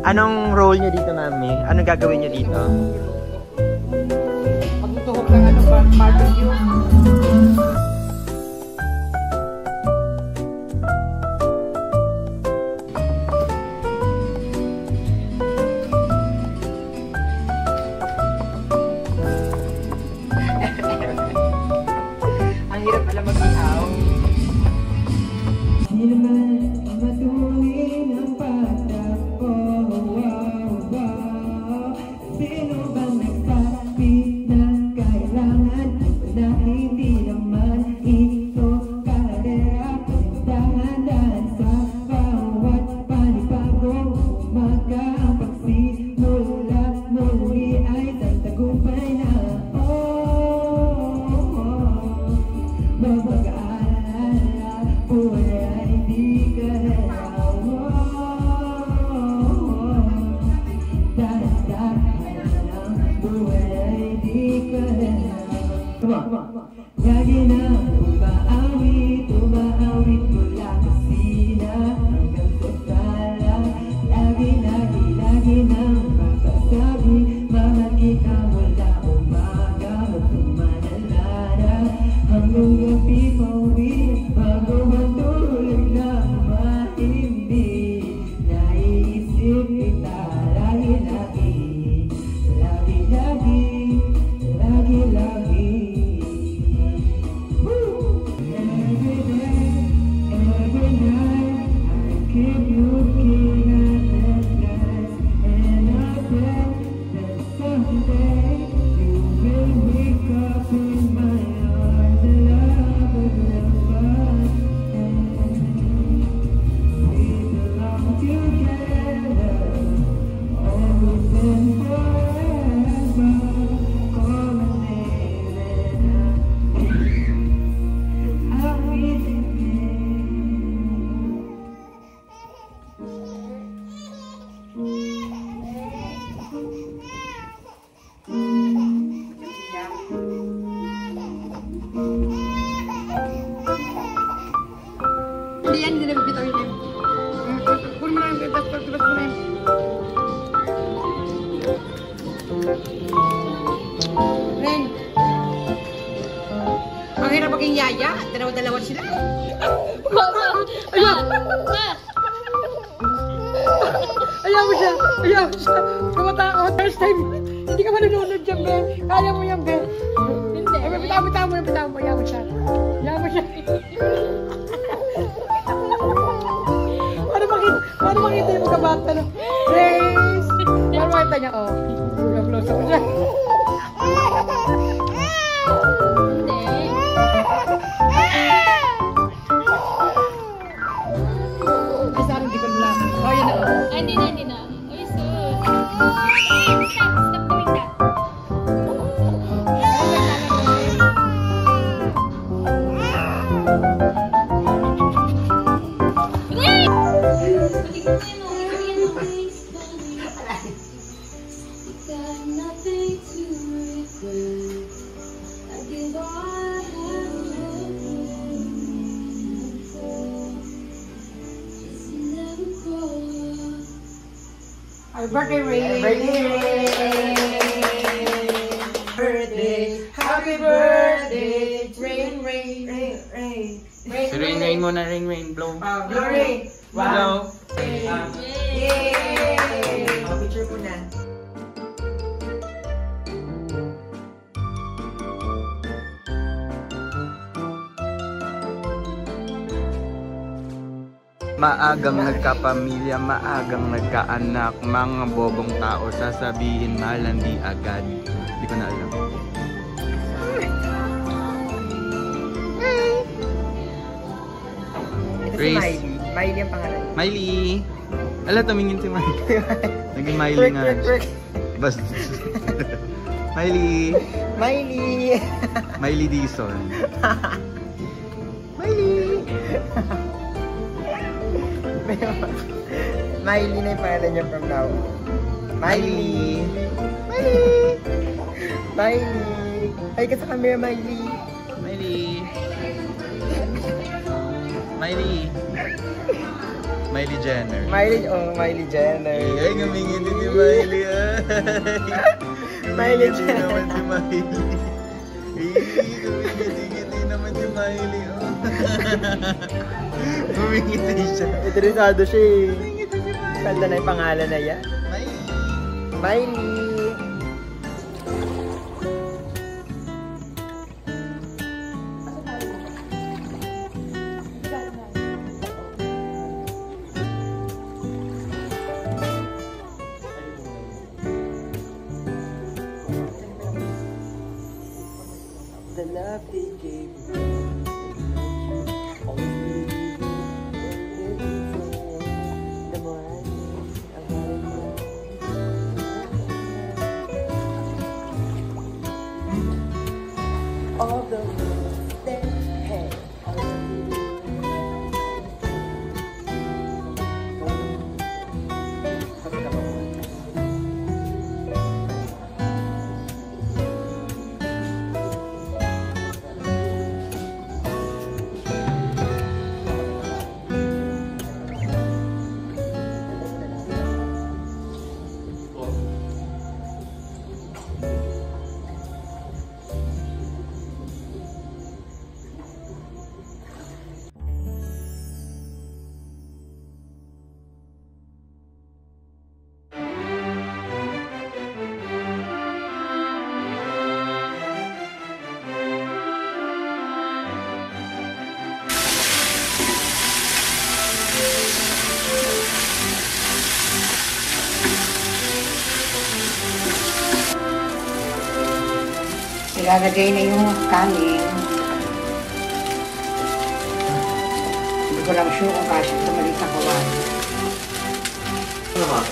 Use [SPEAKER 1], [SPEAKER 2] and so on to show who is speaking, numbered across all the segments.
[SPEAKER 1] Anong role niyo dito, Mami? Anong gagawin niyo dito?
[SPEAKER 2] Pagtutuhog ng ano, barbecue. Ang hirap pala mag-ihaw.
[SPEAKER 3] Lagi na umaawit mula kusina hanggang sa sala. Lagi na mapasabi, mahal kita mula umaga hanggang manalala. Hanggang gabi pauwi, bago matulog na mahimbing. Naiisip kita lagi-lagi.
[SPEAKER 2] Hindi na bibitaw yun. Kunin mo na yung bibitaw mo na yun. Ren, ang hirap maging yaya. Dalawa-dalawa sila. Ayaw! Ayaw mo siya! Ayaw mo siya! Kumatao, first time. Hindi ka manunod dyan, Ben. Kaya mo yan, Ben. Hindi. Bitaw mo. Ayaw mo siya. Paano makita yung magkabata, no? Grace! Paano makita niya? Oh, close up siya. Ay, saan hindi ko lang. Oh, yun na.
[SPEAKER 4] Ay, hindi na. Uy, sus. Stop doing that.
[SPEAKER 2] Happy birthday, Rain! Happy birthday, Rain!
[SPEAKER 1] Si Rain muna, Rain, blow.
[SPEAKER 2] Blow, Rain!
[SPEAKER 1] Blow!
[SPEAKER 2] Yay! Picture ko na.
[SPEAKER 1] Maagang nagkapamilya, maagang nagkaanak, mga bobong tao, sasabihin mahalan di agad. Hindi ko na alam.
[SPEAKER 2] Ito si Miley. Miley ang pangalan.
[SPEAKER 1] Miley! Ala, tumingin si Miley. Naging Miley nga. Basta. Miley! Miley Dizon.
[SPEAKER 2] Miley na yung pangalan niya from now. Miley! Ay ka sa camera, Miley!
[SPEAKER 1] Miley Jenner.
[SPEAKER 5] Miley Jenner.
[SPEAKER 1] Ay, ngumingiti si Miley.
[SPEAKER 5] Miley
[SPEAKER 1] Ngumingiti
[SPEAKER 5] Jenner.
[SPEAKER 1] naman si Miley. Ngumingiti naman si Miley. Ngumingiti siya.
[SPEAKER 5] Interesado siya eh.
[SPEAKER 1] Ngumingiti si Miley.
[SPEAKER 5] Kanta na yung pangalan na yan. Miley. The love they gave me, always believe the more I think about it, all the words they had.
[SPEAKER 2] Ilalagay na yung kanin. Hindi ko lang sure kung kasya sa maliit na kawan.
[SPEAKER 5] Ano ba?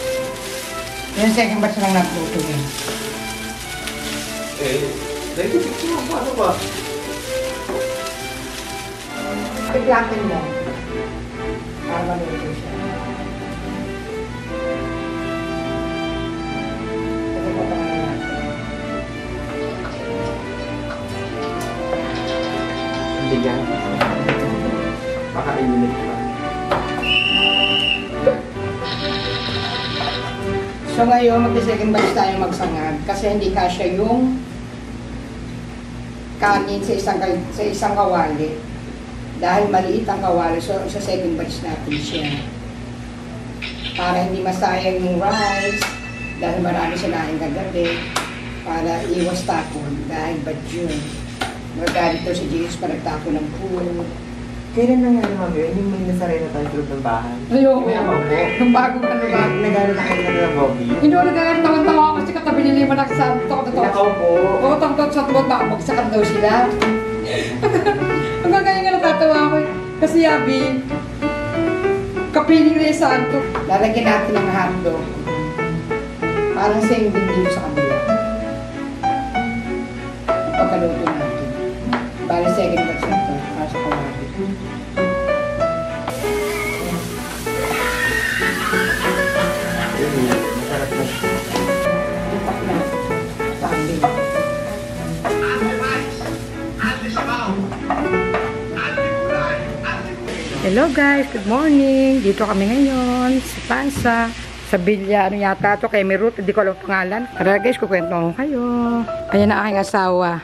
[SPEAKER 2] Yung second batch lang nagluto eh.
[SPEAKER 5] Dahil ko paano ba?
[SPEAKER 2] Paglakin mo. Para maluto siya. Kasi papangalan natin.
[SPEAKER 5] Hindi yan. Baka inunit pa.
[SPEAKER 2] So ngayon, mag-second batch tayo magsangag kasi hindi kasya yung kanin sa isang kawali. Dahil maliit ang kawali, so sa second batch natin siya. Para hindi masayang yung rice, dahil marami siya naing kagabi, para iwas tapon, dahil bad yun. Magalit daw si Jesus pa nagtapon ng pool.
[SPEAKER 5] Kailan nangyari mami yun? Yung may nasaray na tayo sa loob ng bahay?
[SPEAKER 2] Ayoko.
[SPEAKER 5] May nabago.
[SPEAKER 2] Yung bagong ano ba?
[SPEAKER 5] Nagalit na kayo ng Bobby.
[SPEAKER 2] Hindi ko nagagalit tawa ako kasi katabi nila yung manak sa
[SPEAKER 5] Nakaw po.
[SPEAKER 2] Oo, tangtog sa tuwag baka magsakan daw sila. Hanggang kaya nga natatawa ako eh. Kasi yabi, kapiling na yung santo. Lalagyan natin ng hotdog. Parang same din dito sa kanila. Pagkaluto natin. Bali second batch na ito. Para sa kawali.
[SPEAKER 5] Masarap na siya.
[SPEAKER 2] Tupak na. Sabi. Hello guys, good morning. Dito kami ngayon sa Pansa, sa Villa, ano yata to, kay Merut, hindi ko alam pangalan. Tara guys, kukwento ko kayo. Ayan ang aking asawa.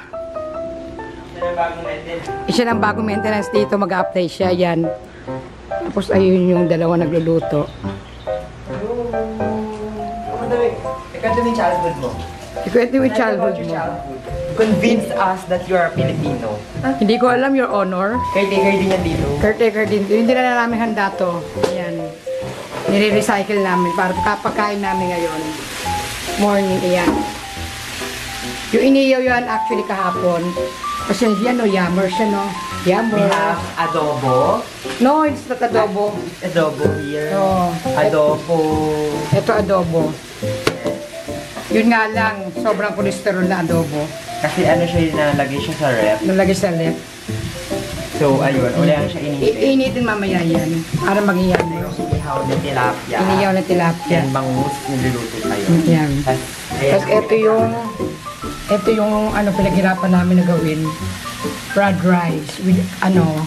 [SPEAKER 2] Siya lang bagong maintenance dito, mag-apply siya, yan. Tapos ayun yung dalawa nagluluto.
[SPEAKER 5] Ikwento mo yung childhood mo.
[SPEAKER 2] Ikwento yung childhood mo.
[SPEAKER 5] Convince us that you are Filipino.
[SPEAKER 2] Hindi ko alam, your honor.
[SPEAKER 5] Caretaker din yan dito.
[SPEAKER 2] Caretaker din. Hindi na namin handa to. Ayan. Nire-recycle namin para kapagkain namin ngayon. Morning, ayan. Yung iniyaw yan actually kahapon. Kasi yan, no, yammer siya, no?
[SPEAKER 5] We
[SPEAKER 2] Yammer.
[SPEAKER 5] have adobo.
[SPEAKER 2] No, it's not adobo.
[SPEAKER 5] Adobo here.
[SPEAKER 2] No.
[SPEAKER 5] Adobo.
[SPEAKER 2] Ito adobo. Yun nga lang, sobrang cholesterol na adobo.
[SPEAKER 5] Kasi ano siya, nalagay siya sa ref.
[SPEAKER 2] Nalagay sa left.
[SPEAKER 5] So, ayun. Wala lang siya initin.
[SPEAKER 2] Iinitin mamaya yan. Para mag-iyan mo.
[SPEAKER 5] Inihaw na tilapia.
[SPEAKER 2] Iniyaw na tilapia.
[SPEAKER 5] Yan, bangus, niluluto tayo.
[SPEAKER 2] Yan.
[SPEAKER 5] Tapos,
[SPEAKER 2] Tapos ito yung ano pinaghirapan namin na gawin. Fried rice with ano,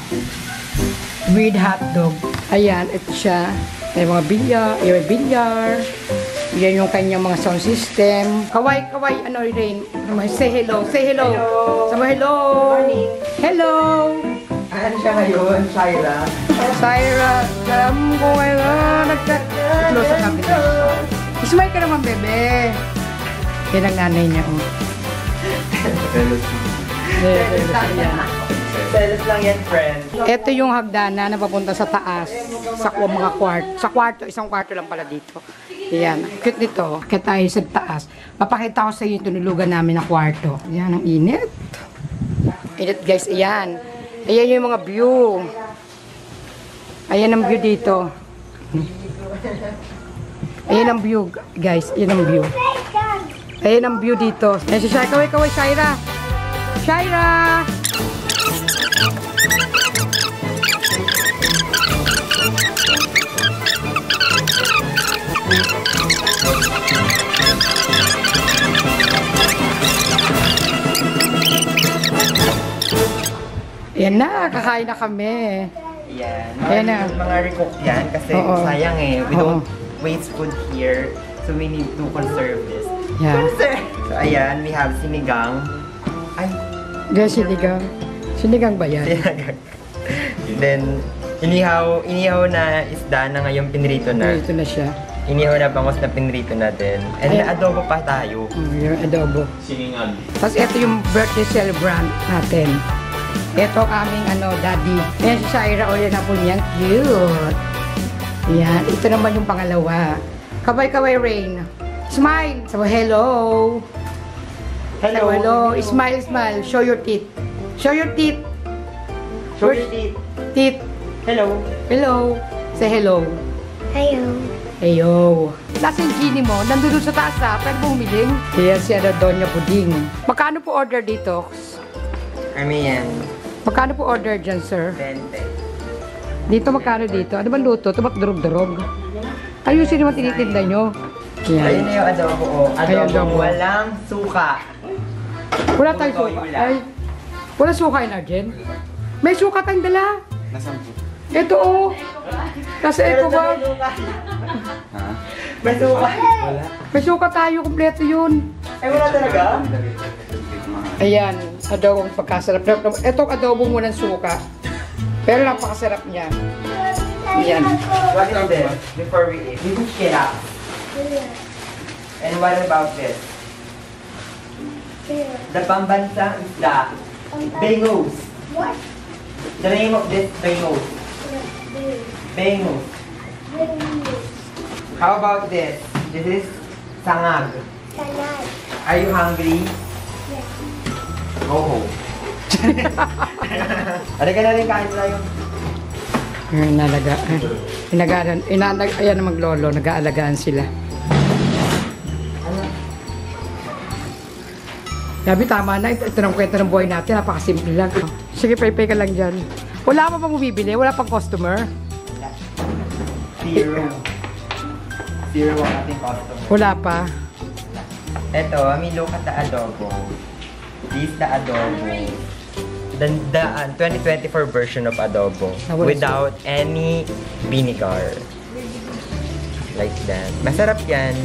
[SPEAKER 2] with hotdog. Ayan, ito siya. May mga bilyar. Yan yung kanyang mga sound system. Kaway, ano rin? Say hello. Sabi hello. Hello.
[SPEAKER 5] Ano siya ngayon, Shaira?
[SPEAKER 2] Syra, alam ko ngayon, nagka-close ang kapit. Ismay ka naman, bebe. Yan ang nanay niya, oh.
[SPEAKER 5] Selos lang yan, friend.
[SPEAKER 2] Ito yung hagdana na papunta sa taas, sa mga kwarto. Sa kwarto, isang kwarto lang pala dito. Ayan, cute nito. Kaya tayo sa taas. Papakita ko sa iyo yung tunulugan namin na kwarto. Ayan, ang init. Init, guys, ayan. Ayan yung mga view. Ayan ang view dito. Ayan ang view, guys. Ayan ang view. Ayan ang view dito. Ayan si Shaira. Kaway, Shaira. Shaira! Ayan na, kakain na kami.
[SPEAKER 5] Yan.
[SPEAKER 2] Ayan na.
[SPEAKER 5] Mga recook yan kasi
[SPEAKER 2] Oo.
[SPEAKER 5] sayang eh. We
[SPEAKER 2] Oo.
[SPEAKER 5] don't waste food here. So we need to conserve this.
[SPEAKER 2] Yeah.
[SPEAKER 5] So ayan, we have sinigang. Ay,
[SPEAKER 2] Diyan sinigang. Sinigang ba yan?
[SPEAKER 5] sinigang. Then, inihaw na isda na ngayon pinrito na.
[SPEAKER 2] Ito na siya.
[SPEAKER 5] Inihaw na bangos na pinrito na din. And
[SPEAKER 2] Ayan.
[SPEAKER 5] na-adobo pa tayo.
[SPEAKER 2] Yung adobo.
[SPEAKER 1] Siningan.
[SPEAKER 2] Tapos ito yung birthday celebrant natin. Ito ang aming daddy. Ayan si Shaira, o yan na po niyan. Cute. Ayan, ito naman yung pangalawa. Kaway, Rain. Smile. Sabi, hello. Sabi, hello. Smile. Show your teeth. Show your teeth.
[SPEAKER 5] Show your teeth.
[SPEAKER 2] Teeth.
[SPEAKER 5] Hello.
[SPEAKER 2] Hello. Say hello. Heyo. Nasaan yung genie mo? Nandun sa taas pwede mo humiling? Ayan si Doña Puding. Magkano po order dito?
[SPEAKER 5] Yan.
[SPEAKER 2] Magkano po order dyan, sir?
[SPEAKER 5] 20.
[SPEAKER 2] Dito, magkano dito? Ano ba luto? Ito ba't durog-durog? Ayusin naman tinitinda nyo.
[SPEAKER 5] Ayun
[SPEAKER 2] Yan.
[SPEAKER 5] na yung adobo ko.
[SPEAKER 2] Ayan, adobo.
[SPEAKER 5] Walang suka.
[SPEAKER 2] Wala tayong suka. Ay, wala suka in Arjen? May suka tayong dala.
[SPEAKER 1] Nasaan po?
[SPEAKER 2] Ito, oh. Nasa eco ba?
[SPEAKER 1] Ha?
[SPEAKER 5] May suka.
[SPEAKER 1] Wala.
[SPEAKER 2] May suka tayo. Kompleto yun.
[SPEAKER 5] Ay, wala talaga?
[SPEAKER 2] Ayan, adobong pagkasarap. Itong adobo mo ng suka. Pero napakasarap niya. Ayan.
[SPEAKER 5] What is this? Before we eat, we just get up. And what about this? The pambansang isda. Bangus.
[SPEAKER 6] What?
[SPEAKER 5] The name of this bangus. Bangus. How about this? This is sangag. Are you hungry? Go home. Halika na rin, kain tayo.
[SPEAKER 2] Ayan ang maglolo, nag-aalagaan sila. Sabi, tama na. Ito ng kwento ng buhay natin. Napakasimple lang. Sige, pay ka lang dyan. Wala pa bang bumibili? Wala pang customer?
[SPEAKER 5] Zero. Zero ang ating customer.
[SPEAKER 2] Wala pa.
[SPEAKER 5] Ito, I mean, look at the adobo. This is the adobo. The 2024 version of adobo. Without any vinegar. Like that. Masarap yan.